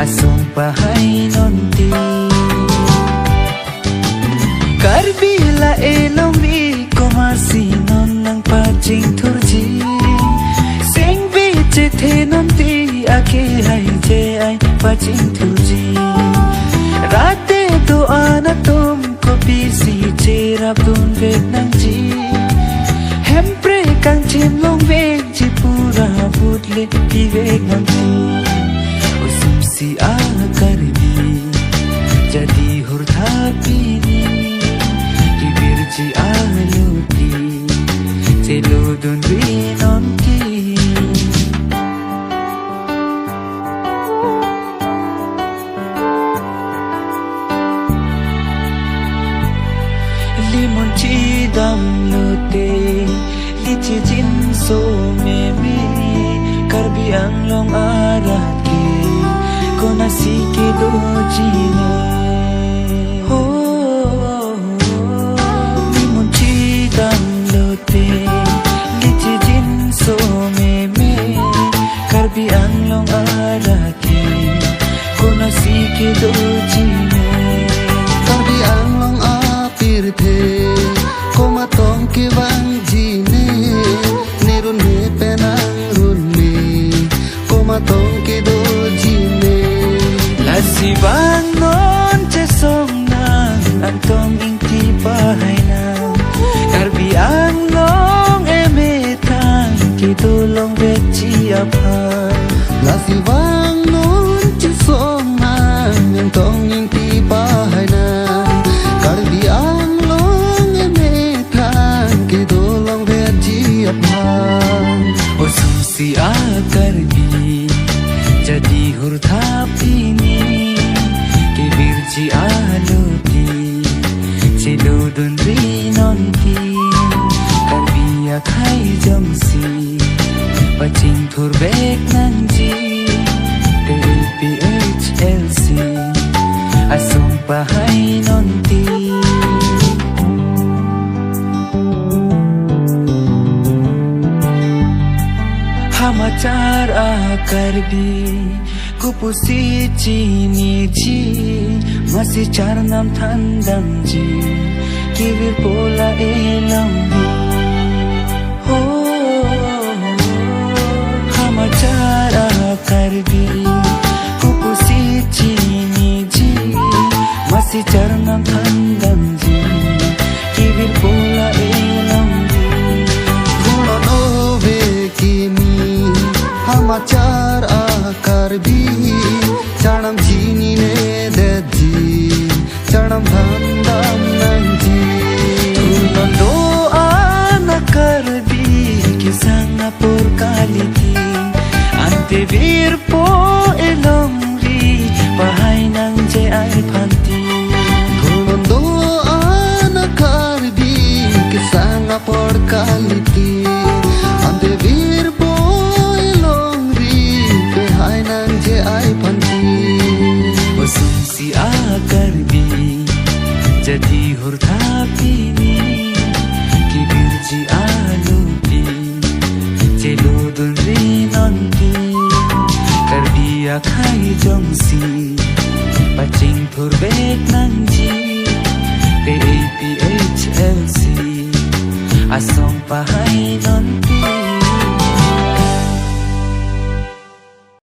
asong pahay nonti Karbila elomi komasinon ng paching turji Sing biche the nonti ake hai je ai paching turji Rate to ana tumko bisi cherap dun vek nang ji Hempre kang chim long vek ji pura budle ki vek nang ji Usumsi a karbi jadi hurthapini Kibirji aluti celudun rinonki Limun cidam lute lici jin so meme karbi ang long araki konasi ke dojine limun cidam lute lici jin so meme karbi ang long araki konasi ke dojine karbi ang long the koma tong ke wang jine nerun me penang run me koma tong ke do jine lasi bang non che song nang antong ingti pahay na karbi ang long emetang ke tulong vechi aphan lasi bang non che song nang antong ingti pahay na karbi ang Usumsi a karbi jadi hurthapini Kibirji aluti celudun rinonti karbi akhai jamsi paching thur bek nanji LPHLC asong pahay nonti Hamachar akarbi kupusi chini ji masi charnam thandam ji kivir pola elambi ho Hamachar akarbi kupusi chini ji masi charnam thandam ji kivir pola elambi Hamachar akarbi chanam chini ne deji chanam thandam nanji Tunon doa na karbi kisang apur kaliti ante vir po elongri pahay nang je ay panti Tunon doa na karbi kisang apur kaliti ante vir po Usumsi a karbi jadi hurthapini Kibirji aluti celudun rinonti karbi akhai jongsi paching thur bek nanji LPHLC asong pahay nonti